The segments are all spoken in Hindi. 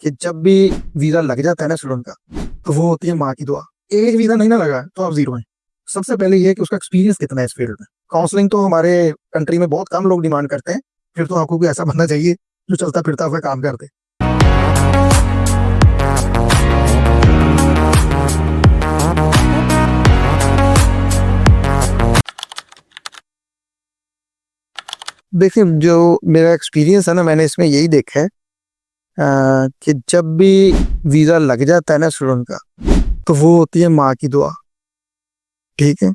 कि जब भी वीज़ा लग जाता है ना स्टूडेंट का, तो वो होती है माँ की दुआ। एक वीज़ा नहीं ना लगा, तो आप ज़ीरो हैं। सबसे पहले ये है कि उसका एक्सपीरियंस कितना है इस फील्ड में। काउंसलिंग तो हमारे कंट्री में बहुत कम लोग डिमांड करते हैं, फिर तो आपको कोई ऐसा बंदा चाहिए, जो चलता-फिरता हुआ काम कर दे। देखिए, जो मेरा एक्सपीरियंस है ना, मैंने इसमें यही देखा है कि जब भी वीज़ा लग जाता है ना स्टूडेंट का, तो वो होती है माँ की दुआ, ठीक है?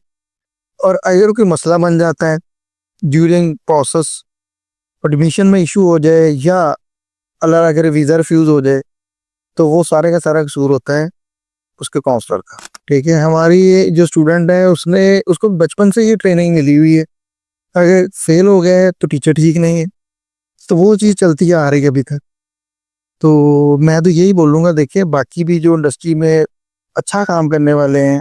और अगर कोई मसला बन जाता है ड्यूरिंग प्रोसेस, एडमिशन में इशू हो जाए या अल्लाह ना करे वीज़ा रिफ्यूज़ हो जाए, तो वो सारे का सारा कसूर होता है उसके काउंसलर का, ठीक है? हमारी ये जो स्टूडेंट है उसने उसको बचपन से ये ट्रेनिंग मिली हुई है, अगर फेल हो गया है तो टीचर ठीक नहीं है, तो वो चीज़ चलती आ रही है अभी तक। तो मैं तो यही बोलूँगा, देखिए बाकी भी जो इंडस्ट्री में अच्छा काम करने वाले हैं,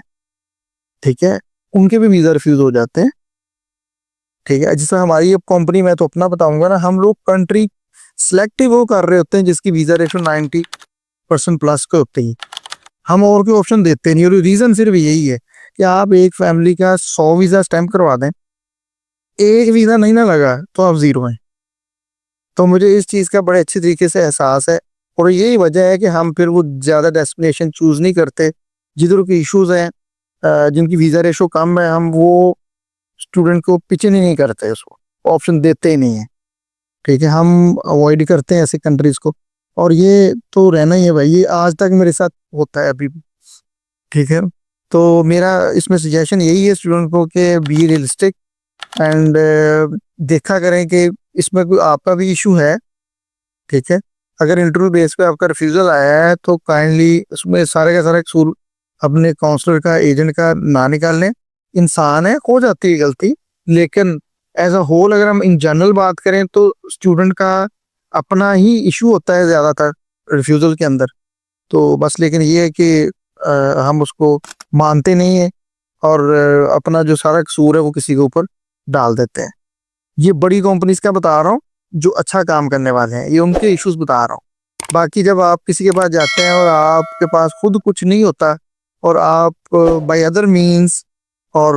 ठीक है? उनके भी वीज़ा रिफ्यूज़ हो जाते हैं, ठीक है? जैसे हमारी अब कंपनी, मैं तो अपना बताऊँगा ना, हम लोग कंट्री सेलेक्ट ही वो कर रहे होते हैं जिसकी वीज़ा रेशो 90% प्लस के होते हैं। हम और कोई ऑप्शन देते नहीं, और रीज़न सिर्फ यही है कि आप एक फैमिली का 100 वीज़ा स्टैम्प करवा दें, एक वीज़ा नहीं ना लगा तो आप ज़ीरो हैं। तो मुझे इस चीज़ का बड़े अच्छे तरीके से एहसास है, और यही वजह है कि हम फिर वो ज़्यादा डेस्टिनेशन चूज़ नहीं करते, जिधर के इश्यूज़ हैं, जिनकी वीज़ा रेशो कम है, हम वो स्टूडेंट को पिचिंग ही नहीं करते, उसको ऑप्शन देते ही नहीं है, ठीक है? हम अवॉइड करते हैं ऐसी कंट्रीज़ को, और ये तो रहना ही है भाई, ये आज तक मेरे साथ होता है अभी भी, ठीक है? तो मेरा इसमें सजेशन यही है स्टूडेंट को कि बी रियलिस्टिक एंड देखा करें कि इसमें कोई आपका भी इशू है, ठीक है? अगर इंटरव्यू बेस पे आपका रिफ्यूज़ल आया है, तो काइंडली उसमें सारे का सारा कसूर अपने काउंसलर का, एजेंट का ना निकालें। इंसान है, हो जाती है गलती, लेकिन एज़ अ होल अगर हम इन जनरल बात करें, तो स्टूडेंट का अपना ही इशू होता है ज़्यादातर रिफ्यूज़ल के अंदर। तो बस, लेकिन ये है कि हम उसको मानते नहीं हैं, और अपना जो सारा कसूर है वो किसी के ऊपर डाल देते हैं। ये बड़ी कंपनीज़ का बता रहा हूँ, जो अच्छा काम करने वाले हैं, ये उनके इश्यूज़ बता रहा हूँ। बाकी जब आप किसी के पास जाते हैं और आपके पास खुद कुछ नहीं होता, और आप बाय अदर मीन्स और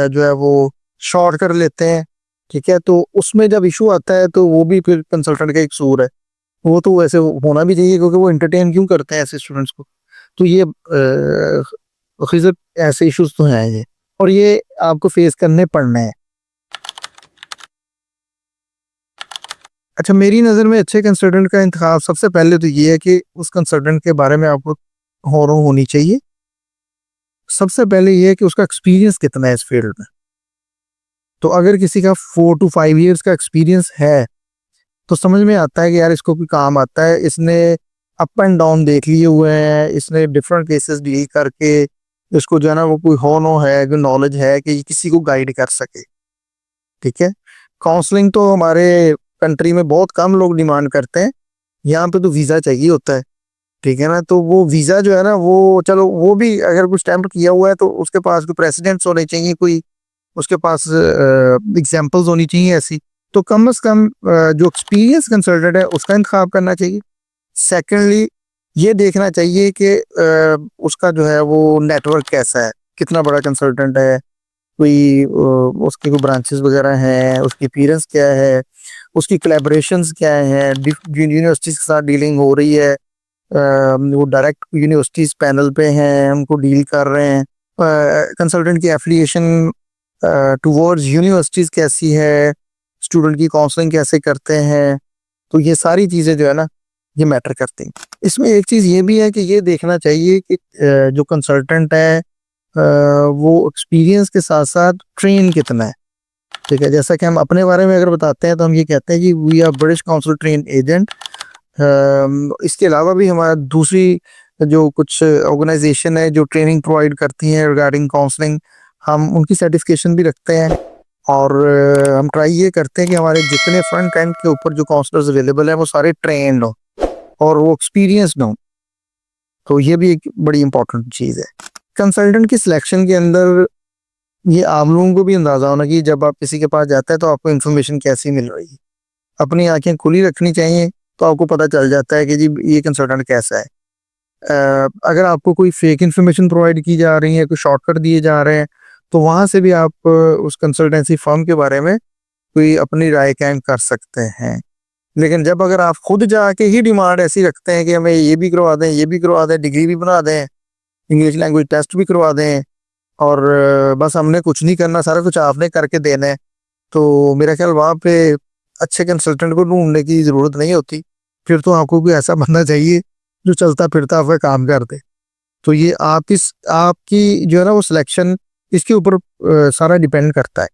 जो है वो शॉर्ट कर लेते हैं, ठीक है? तो उसमें जब इश्यू आता है, तो वो भी फिर कंसल्टेंट का एक कसूर है। वो तो वैसे होना भी चाहिए, क्योंकि वो एंटरटेन क्यों करते हैं ऐसे स्टूडेंट्स को? तो ये खिज़िर ऐसे इश्यूज़ तो हैं ये, और ये आपको फेस करने पड़ने हैं। अच्छा, मेरी नज़र में अच्छे कंसल्टेंट का इंतखाब सबसे पहले तो ये है कि उस कंसल्टेंट के बारे में आपको होरो होनी चाहिए। सबसे पहले ये है कि उसका एक्सपीरियंस कितना है इस फील्ड में। तो अगर किसी का 4 टू 5 इयर्स का एक्सपीरियंस है, तो समझ में आता है कि यार इसको कोई काम आता है, इसने अप एंड डाउन देख लिए हुए हैं, इसने डिफरेंट केसेस डील करके, इसको जो है ना वो कोई नो है, कोई नॉलेज है कि ये किसी को गाइड कर सके, ठीक है? काउंसलिंग तो हमारे कंट्री में बहुत कम लोग डिमांड करते हैं, यहाँ पे तो वीज़ा चाहिए होता है, ठीक है ना? तो वो वीज़ा जो है ना, वो चलो, वो भी अगर कुछ स्टैम्प किया हुआ है, तो उसके पास कोई प्रेसिडेंट्स होने चाहिए, कोई उसके पास एग्जांपल्स होनी चाहिए ऐसी। तो कम से कम जो एक्सपीरियंस कंसल्टेंट है उसका इंतखाब करना चाहिए। सेकेंडली, ये देखना चाहिए कि उसका जो है वो नेटवर्क कैसा है, कितना बड़ा कंसल्टेंट है, कोई उसके कोई ब्रांचेस वगैरह हैं, उसकी अपीयरेंस क्या है, उसकी कोलैबोरेशंस क्या हैं, जिन यूनिवर्सिटीज़ के साथ डीलिंग हो रही है, वो डायरेक्ट यूनिवर्सिटीज़ पैनल पे हैं, उनको डील कर रहे हैं। कंसल्टेंट की एफिलिएशन टुवर्ड्स यूनिवर्सिटीज़ कैसी है, स्टूडेंट की काउंसलिंग कैसे करते हैं, तो ये सारी चीज़ें जो है ना, ये मैटर करती हैं। इसमें एक चीज़ ये भी है कि ये देखना चाहिए कि जो कंसल्टेंट है, वो एक्सपीरियंस के साथ-साथ ट्रेन कितना है, ठीक है? जैसा कि हम अपने बारे में अगर बताते हैं, तो हम ये कहते हैं कि we are British Council trained agent. इसके अलावा भी हमारा दूसरी जो कुछ ऑर्गेनाइजेशन है जो ट्रेनिंग प्रोवाइड करती हैं रिगार्डिंग काउंसलिंग, हम उनकी सर्टिफिकेशन भी रखते हैं, और हम ट्राई ये करते हैं कि हमारे जितने फ्रंट एंड के ऊपर जो काउंसलर्स अवेलेबल हैं, वो सारे ट्रेन्ड हों और वो एक्सपीरियंस्ड हों। तो ये भी एक बड़ी इंपॉर्टेंट चीज़ है। कंसल्टेंट की सिलेक्शन के अंदर ये आप लोगों को भी अंदाज़ा होना कि जब आप किसी के पास जाते हैं, तो आपको इन्फॉर्मेशन कैसी मिल रही है। अपनी आँखें खुली रखनी चाहिए, तो आपको पता चल जाता है कि जी ये कंसल्टेंट कैसा है। अगर आपको कोई फेक इन्फॉर्मेशन प्रोवाइड की जा रही है, कोई शॉर्टकट दिए जा रहे हैं, तो वहाँ से भी आप उस कंसल्टेंसी फर्म के बारे में कोई अपनी राय कायम कर सकते हैं। लेकिन जब अगर आप खुद जाके ही डिमांड ऐसी रखते हैं कि हमें ये भी करवा दें, ये भी करवा दें, डिग्री भी बना दें, इंग्लिश लैंग्वेज टेस्ट भी करवा दें और बस हमने कुछ नहीं करना, सारा कुछ आपने करके देना है, तो मेरा ख्याल वहाँ पे अच्छे कंसल्टेंट को ढूँढने की ज़रूरत नहीं होती। फिर तो आपको कोई ऐसा बंदा चाहिए जो चलता-फिरता आपका काम कर दे। तो ये आपकी जो है ना वो सिलेक्शन इसके ऊपर सारा डिपेंड करता है।